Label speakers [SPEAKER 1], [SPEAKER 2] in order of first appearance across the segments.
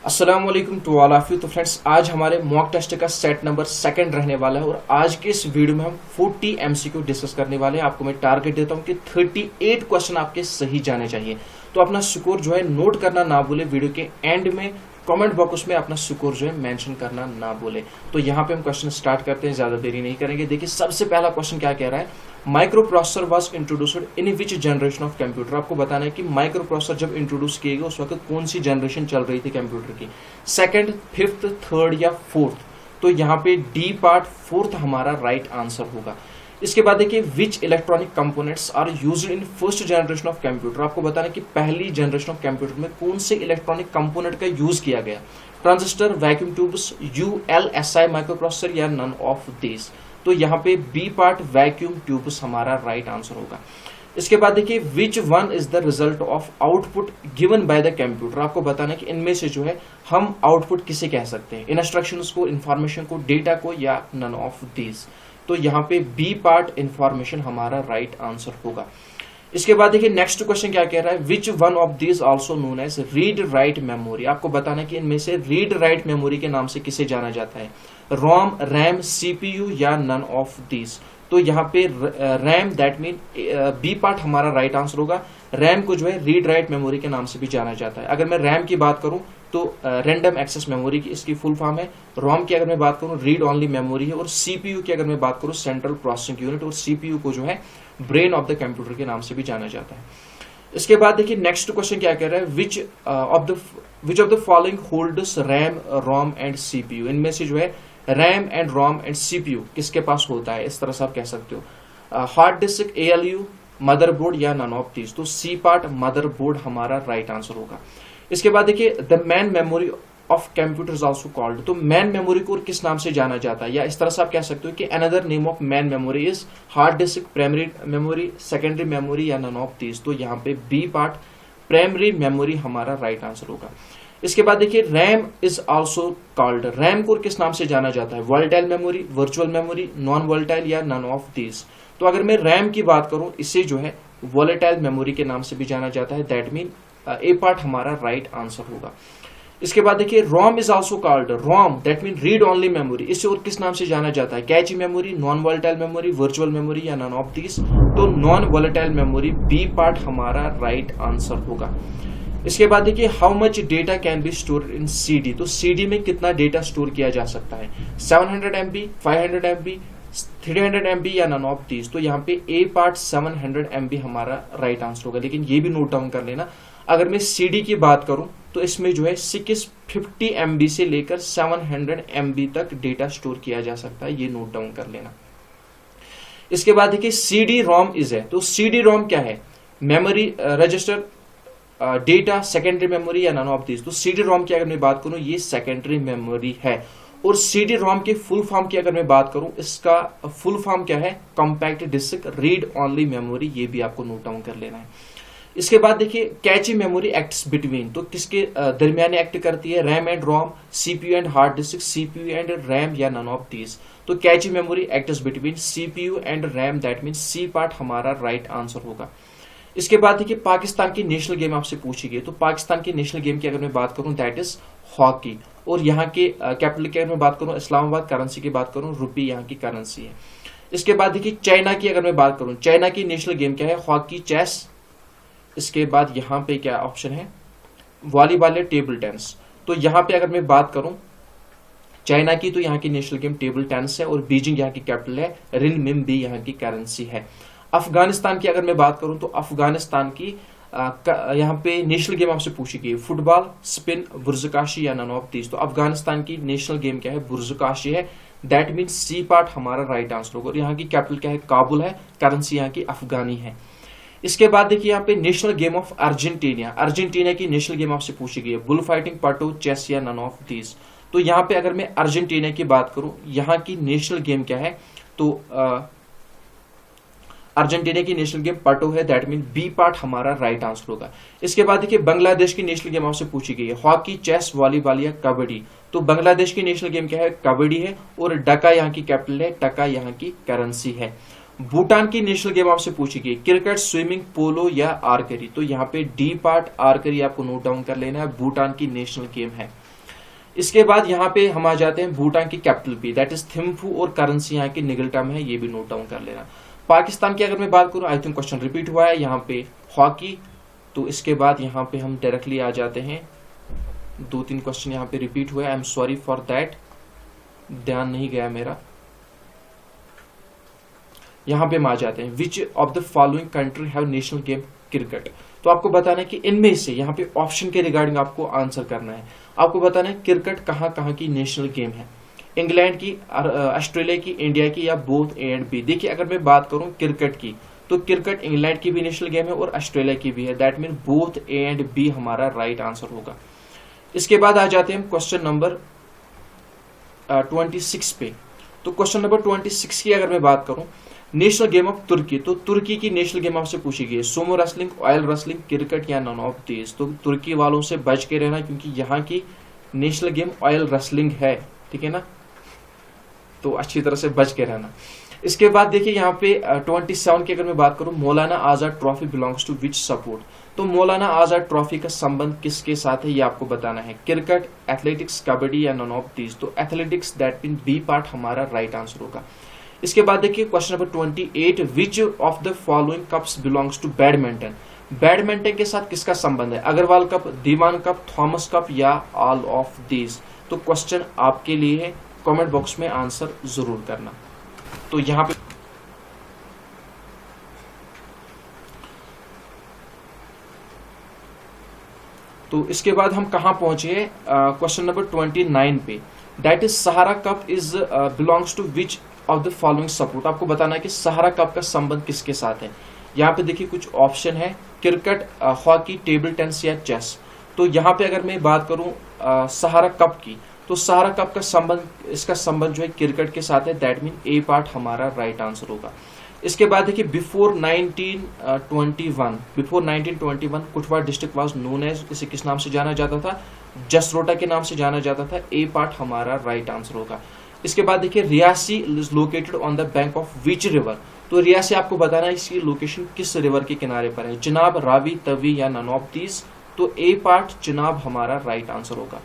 [SPEAKER 1] अस्सलाम वालेकुम to all of you. तो फ्रेंड्स, आज हमारे मॉक टेस्ट का सेट नंबर सेकंड रहने वाला है और आज के इस वीडियो में हम 40 एमसीक्यू डिस्कस करने वाले हैं। आपको मैं टारगेट देता हूं कि 38 क्वेश्चन आपके सही जाने चाहिए। तो अपना स्कोर जो है नोट करना ना भूले, वीडियो के एंड में कमेंट बॉक्स में अपना स्कोर जो है मेंशन करना ना भूले। तो यहाँ पे हम क्वेश्चन स्टार्ट करते हैं, ज्यादा देरी नहीं करेंगे। देखिए सबसे पहला क्वेश्चन क्या कह रहा है, micro processor was introduced in which generation of computer. आपको बताना है कि माइक्रो प्रोसेसर जब इंट्रोड्यूस किए गए उस वक्त कौन सी जनरेशन चल रही थी कंप्यूटर की, सेकंड, फिफ्थ, थर्ड या फोर्थ। तो यहाँ पे डी पार्ट फोर्थ हमारा राइट आंसर होगा। इसके बाद देखिए which electronic components are used in first generation of computer. आपको बताना कि पहली जनरेशन ऑफ कंप्यूटर में कौन से इलेक्ट्रॉनिक कंपोनेंट का यूज किया गया, transistor, vacuum tubes, ULSI micro processor या नन ऑफ दिस। तो यहाँ पे बी पार्ट वैक्यूम ट्यूब्स हमारा राइट आंसर होगा। इसके बाद देखिए which one is the result of output given by the computer. आपको बताना है कि इनमें से जो है हम आउटपुट किसे कह सकते हैं, इंस्ट्रक्शंस को, इंफॉर्मेशन को, डेटा को या नन ऑफ दिस। तो यहाँ पे बी पार्ट इंफॉर्मेशन हमारा राइट आंसर होगा। इसके बाद देखिए नेक्स्ट क्वेश्चन क्या कह रहा है, which one of this also known as read write memory. आपको बताना है कि इनमें से रीड राइट मेमोरी के नाम से किसे जाना जाता है, रोम, रैम, सीपीयू या नन ऑफ दिस। तो यहाँ पे RAM, that mean B part हमारा राइट आंसर होगा। रैम को जो है रीड राइट मेमोरी के नाम से भी जाना जाता है। अगर मैं रैम की बात करूं तो रैंडम एक्सेस मेमोरी की इसकी फुल फॉर्म है। रोम की अगर मैं बात करूं रीड ओनली मेमोरी है। और सीपीयू की अगर मैं बात करूं सेंट्रल प्रोसेसिंग यूनिट, और सीपीयू को जो है ब्रेन ऑफ द कंप्यूटर के नाम से भी जाना जाता है। इसके बाद देखिए नेक्स्ट क्वेश्चन क्या कह रहा है, which of the following holds RAM, ROM and CPU. इनमें से जो है RAM and ROM and CPU किसके पास होता है, इस तरह से आप कह सकते हो। हार्ड डिस्क, एएलयू, मदरबोर्ड या नन ऑफ दिस। तो सी पार्ट मदरबोर्ड हमारा राइट आंसर होगा। इसके बाद देखिए the man memory of computers also called. तो मैन मेमोरी को किस नाम से जाना जाता है, या इस तरह से आप कह सकते हो कि another name of man memory is hard disk, primary memory, secondary memory या नन ऑफ दिस। तो यहाँ पे बी पार्ट प्राइमरी मेमोरी हमारा राइट आंसर होगा। इसके बाद देखिए RAM is also called. RAM को किस नाम से जाना जाता है, volatile memory, virtual memory, non volatile या नन ऑफ दिस। तो अगर मैं रैम की बात करूं, इसे जो है वोलेटाइल मेमोरी के नाम से भी जाना जाता है। दैट मीन ए पार्ट हमारा राइट आंसर होगा। इसके बाद देखिए ROM is also called. ROM that mean read only memory. इसे और किस नाम से जाना जाता है, cache memory, non volatile memory, virtual memory या नन ऑफ दिस। तो non volatile memory B part हमारा राइट आंसर होगा। इसके बाद देखिए how much data can be store in CD. तो सीडी में कितना डेटा स्टोर किया जा सकता है, 700 MB, 500 MB, 300 MB या नन ऑफ दिस। तो यहाँ पे ए पार्ट 700 MB हमारा राइट आंसर होगा। लेकिन ये भी नोट डाउन कर लेना, अगर मैं सीडी की बात करूं तो इसमें जो है 650 MB से लेकर 700 MB तक डेटा स्टोर किया जा सकता है, ये नोट डाउन कर लेना। इसके बाद देखिए सीडी रोम इज है। तो सीडी रोम क्या है, memory register, data, secondary memory या नन ऑफ दिस। तो सीडी रोम की अगर मैं बात करूं ये सेकेंडरी मेमोरी है। और सीडी रोम के फुल फॉर्म की अगर मैं बात करूं, इसका फुल फॉर्म क्या है, compact disk read only memory. ये भी आपको नोट डाउन कर लेना है। इसके बाद देखिए कैची मेमोरी एक्ट्स बिटवीन। तो किसके दरमियान एक्ट करती है, RAM and ROM, CPU and hard disk, CPU and RAM या नन ऑफ दिस। तो cache memory acts between CPU and RAM, that mean C part हमारा राइट आंसर होगा। इसके बाद देखिए पाकिस्तान की नेशनल गेम आपसे पूछी गई। तो पाकिस्तान की नेशनल गेम की अगर मैं बात करूं दैट इज हॉकी। और यहाँ के कैपिटल की अगर मैं बात करूं इस्लामाबाद, करेंसी की बात करूं रुपी यहाँ की करेंसी है। इसके बाद देखिए चाइना की अगर मैं बात करूं, चाइना की नेशनल गेम क्या है, हॉकी, चेस। इसके बाद यहाँ पे क्या ऑप्शन है, वॉलीबॉल या टेबल टेनिस। तो यहाँ पे अगर मैं बात करूं चाइना की, तो यहाँ की नेशनल गेम टेबल टेनिस है। और बीजिंग यहाँ की कैपिटल है, रिनमिंबी यहाँ की करेंसी है। अफगानिस्तान की अगर मैं बात करूं तो अफगानिस्तान की यहाँ पे नेशनल गेम आपसे पूछी गई, फुटबॉल, स्पिन, बुर्जुकाशी या नन ऑफ दिस। तो अफगानिस्तान की नेशनल गेम क्या है, बुर्जुकाशी है। दैट मीन सी पार्ट हमारा राइट आंसर होगा। और यहाँ की कैपिटल क्या है, काबुल है, करेंसी यहाँ की अफगानी है। इसके बाद देखिए यहाँ पे national game of Argentina. Argentina की नेशनल गेम आपसे पूछी गई है, बुल फाइटिंग, पटो, चेस या नन ऑफ दिस। तो यहाँ पे अगर मैं अर्जेंटीना की बात करूं, यहाँ की नेशनल गेम क्या है, तो अर्जेंटीना की नेशनल गेम पटो है। दैट मीन बी पार्ट हमारा राइट आंसर होगा। इसके बाद देखिए बांग्लादेश की नेशनल गेम आपसे पूछी गई है, हॉकी, चेस, वॉलीबॉल या कबड्डी। तो बांग्लादेश की नेशनल गेम क्या है, कबड्डी है। और डका यहाँ की कैपिटल है, टका यहाँ की करेंसी है। भूटान की नेशनल गेम आपसे पूछी गई, क्रिकेट, स्विमिंग, पोलो या आर्करी। तो यहाँ पे डी पार्ट आर्करी आपको नोट डाउन कर लेना है, भूटान की नेशनल गेम है। इसके बाद यहाँ पे हम आ जाते हैं भूटान की कैपिटल भी, दैट इज थिम्फू, और करेंसी यहाँ की निगलटम है, ये भी नोट डाउन कर लेना। पाकिस्तान की अगर मैं बात करूं, आई थिंक क्वेश्चन रिपीट हुआ है यहाँ पे, हॉकी। तो इसके बाद यहाँ पे हम डायरेक्टली आ जाते हैं, 2-3 क्वेश्चन यहाँ पे रिपीट हुए, I am sorry for that, ध्यान नहीं गया मेरा। यहाँ पे हम आ जाते हैं, विच of the following country have national game cricket. तो आपको बताना है कि इनमें से, यहाँ पे ऑप्शन के रिगार्डिंग आपको आंसर करना है। आपको बताना है क्रिकेट कहाँ कहाँ की नेशनल गेम है, इंग्लैंड की, ऑस्ट्रेलिया की, इंडिया की, या बोथ ए एंड बी। देखिए अगर मैं बात करूं क्रिकेट की, तो क्रिकेट इंग्लैंड की भी नेशनल गेम है और ऑस्ट्रेलिया की भी है, that mean both A and B हमारा राइट आंसर होगा। इसके बाद आ जाते हैं क्वेश्चन नंबर 26 पे। तो क्वेश्चन नंबर 26 की अगर मैं बात करूं, नेशनल गेम ऑफ तुर्की। तो तुर्की की नेशनल गेम आपसे पूछी गई है, सोमो रेसलिंग, ऑयल रेसलिंग, क्रिकेट या नन ऑफ दीज। तो तुर्की वालों से बच के रहना, क्योंकि यहाँ की नेशनल गेम ऑयल रेसलिंग है, ठीक है ना, तो अच्छी तरह से बच के रहना। इसके बाद देखिए यहाँ पे 27 की अगर मैं बात करूं, Maulana Azad trophy belongs to which sport. तो मौलाना आजाद ट्रॉफी का संबंध किसके साथ है, ये आपको बताना है, क्रिकेट, एथलेटिक्स, कबड्डी या नन ऑफ दीज। तो athletics, that mean B part हमारा राइट आंसर होगा। इसके बाद देखिए question number 28, which of the following cups belongs to badminton. Badminton के साथ किसका संबंध है, Agarwal cup, Diwan cup, Thomas cup या ऑल ऑफ दीज। तो क्वेश्चन आपके लिए है, कमेंट बॉक्स में आंसर जरूर करना। तो यहां पे तो इसके बाद हम कहां पहुंचे, क्वेश्चन नंबर 29 पे, that is Sahara cup is belongs to which of the following support. आपको बताना है कि सहारा कप का संबंध किसके साथ है। यहाँ पे देखिए कुछ ऑप्शन है, क्रिकेट, हॉकी, टेबल टेनिस या चेस। तो यहाँ पे अगर मैं बात करूं सहारा कप की, तो सहारा कप का संबंध, इसका संबंध जो है क्रिकेट के साथ है, दैट मीन ए पार्ट हमारा राइट आंसर होगा। इसके बाद देखिए before 1921 Kathua district was known as, इसे किस नाम से जाना जाता था, जसरोटा के नाम से जाना जाता था, ए पार्ट हमारा राइट आंसर होगा। इसके बाद देखिए Reasi is located on the bank of which river. तो रियासी आपको बताना है इसकी लोकेशन किस रिवर के किनारे पर है, चिनाब, रावी, तवी या नन ऑफ दीज। तो ए पार्ट चिनाब हमारा राइट आंसर होगा।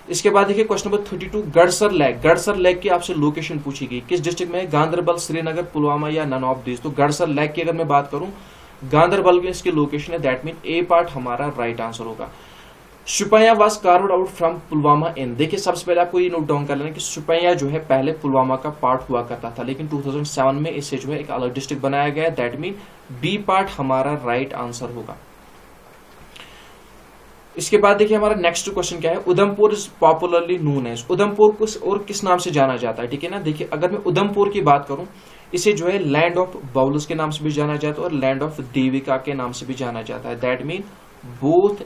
[SPEAKER 1] इसके बाद देखिए क्वेश्चन नंबर 32, गड़सर लेक। गड़सर लेक की आपसे लोकेशन पूछी गई, किस डिस्ट्रिक्ट में है, गांधरबल, श्रीनगर, पुलवामा या नन ऑफ दीज। तो गड़सर लेक की अगर मैं बात करूं, गांधरबल में इसकी लोकेशन है, दैट मीन ए पार्ट हमारा राइट आंसर होगा। Shopian was carved out from Pulwama in. देखिए सबसे पहले आपको ये नोट डाउन कर लेना कि शुपैया जो है पहले पुलवामा का पार्ट हुआ करता था, लेकिन 2007 में इसे जो है एक अलग डिस्ट्रिक्ट बनाया गया, दैट मीन बी पार्ट हमारा राइट आंसर होगा। इसके बाद देखिए हमारा नेक्स्ट क्वेश्चन क्या है, Udhampur is popularly known as. Udhampur को और किस नाम से जाना जाता है, ठीक है ना। देखिए अगर मैं उधमपुर की बात करूं, इसे जो है लैंड ऑफ बाउलर्स के नाम से भी जाना जाता है और लैंड ऑफ देविका के नाम से भी जाना जाता है, that mean both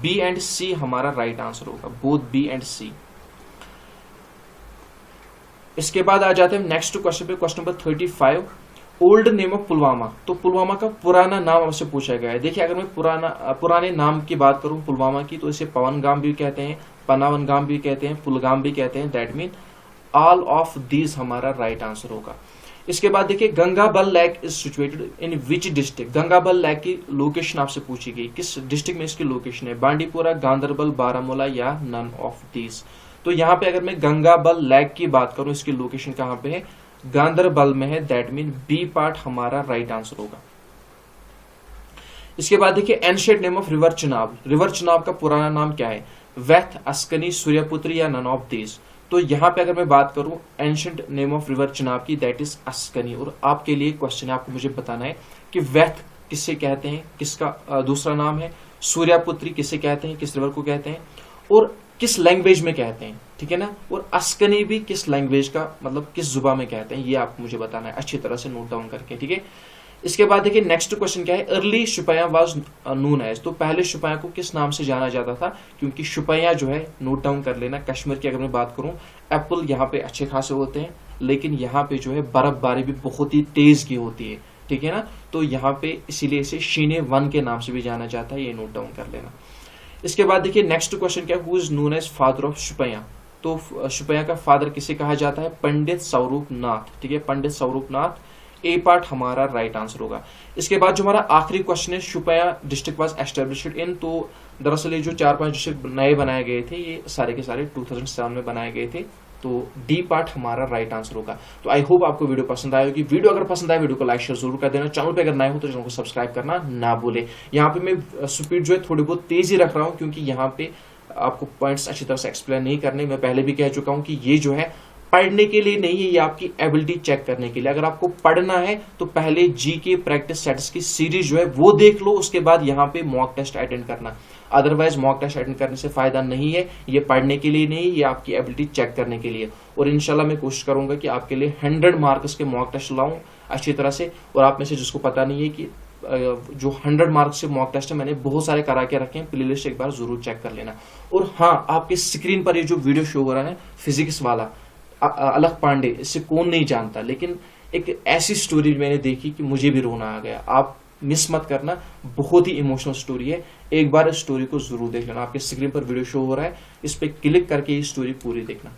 [SPEAKER 1] B and C हमारा राइट आंसर होगा, बोथ बी एंड सी। इसके बाद आ जाते हैं नेक्स्ट क्वेश्चन पे, question number 35, old name of Pulwama. तो पुलवामा का पुराना नाम हमसे पूछा गया है। देखिए अगर मैं पुराने नाम की बात करूं पुलवामा की, तो इसे पवनगाम भी कहते हैं, पनावनगाम भी कहते हैं, पुलगाम भी कहते हैं, that mean all of these हमारा राइट आंसर होगा। इसके बाद देखिए Gangabal lake is situated in which district. Gangabal lake की लोकेशन आपसे पूछी गई, किस डिस्ट्रिक्ट में इसकी लोकेशन है, बांडीपुरा, गांधरबल, बारामूला या नन ऑफ दीज। तो यहाँ पे अगर मैं गंगाबल लेक की बात करूं, इसकी लोकेशन कहां पे है, गांधरबल में है, दैट मीन बी पार्ट हमारा राइट आंसर होगा। इसके बाद देखिए ancient name of river Chenab. River Chenab का पुराना नाम क्या है, वैथ, अस्कनी, सूर्यपुत्री या नन ऑफ दीज। तो यहां पे अगर मैं बात करूं ancient name of river Chenab की, दैट इज अस्कनी। और आपके लिए क्वेश्चन है, आपको मुझे बताना है कि वैथ किससे कहते हैं, किसका दूसरा नाम है, सूर्यपुत्री किसे कहते हैं, किस रिवर को कहते हैं, और किस लैंग्वेज में कहते हैं, ठीक है ना, और अस्कनी भी किस लैंग्वेज का, मतलब किस जुबान में कहते हैं, ये आपको मुझे बताना है अच्छी तरह से नोट डाउन करके, ठीक है। इसके बाद देखिए नेक्स्ट क्वेश्चन क्या है, early Shopian was known as. तो पहले शुपैया को किस नाम से जाना जाता था, क्योंकि शुपैया जो है, नोट डाउन कर लेना, कश्मीर की अगर मैं बात करूं, एप्पल यहाँ पे अच्छे खासे होते हैं, लेकिन यहाँ पे जो है बर्फबारी भी बहुत ही तेज की होती है, ठीक है ना। तो यहाँ पे इसीलिए इसे शीने वन के नाम से भी जाना जाता है, ये नोट डाउन कर लेना। इसके बाद देखिए नेक्स्ट क्वेश्चन क्या है, who is known as father of Shopian. तो शुपैया का फादर किसे कहा जाता है, पंडित स्वरूप नाथ, ठीक है, पंडित स्वरूप नाथ। ए पार्ट हमारा राइट आंसर होगा। इसके बाद जो हमारा आखिरी क्वेश्चन है, शुपया डिस्ट्रिक्ट वाज एस्टेब्लिश्ड इन, तो दरअसल ये जो 4-5 डिस्ट्रिक्ट नए बनाए गए थे ये सारे के सारे 2007 में बनाए गए थे, तो डी पार्ट हमारा राइट आंसर होगा। तो आई होप आपको वीडियो पसंद आए होगी। वीडियो अगर पसंद आए वीडियो को लाइक शेयर जरूर कर देना। चैनल पे अगर नए हो तो चैनल को सब्सक्राइब करना ना भूले। यहाँ पे मैं स्पीड जो है थोड़ी बहुत तेजी रख रहा हूँ क्योंकि यहाँ पे आपको पॉइंट्स अच्छी तरह से एक्सप्लेन नहीं करने। मैं पहले भी कह चुका हूँ कि ये जो है पढ़ने के लिए नहीं है, ये आपकी एबिलिटी चेक करने के लिए। अगर आपको पढ़ना है तो पहले जी के प्रैक्टिस सेट्स की सीरीज जो है वो देख लो, उसके बाद यहाँ पे मॉक टेस्ट अटेंड करना। अदरवाइज मॉक टेस्ट अटेंड करने से फायदा नहीं है, ये पढ़ने के लिए नहीं, ये आपकी एबिलिटी चेक करने के लिए। और इंशाल्लाह मैं कोशिश करूंगा कि आपके लिए 100 मार्क्स के मॉक टेस्ट लाऊं अच्छी तरह से। और आप में से जिसको पता नहीं है कि जो 100 मार्क्स के मॉक टेस्ट है मैंने बहुत सारे करा के रखे हैं, प्लेलिस्ट एक बार जरूर चेक कर लेना। और हाँ, आपके स्क्रीन पर ये जो वीडियो शो हो रहा है फिजिक्स वाला अलख पांडे, इससे कौन नहीं जानता, लेकिन एक ऐसी स्टोरी मैंने देखी कि मुझे भी रोना आ गया। आप मिस मत करना, बहुत ही इमोशनल स्टोरी है। एक बार इस स्टोरी को जरूर देख लेना। आपके स्क्रीन पर वीडियो शो हो रहा है, इस पे क्लिक करके ये स्टोरी पूरी देखना।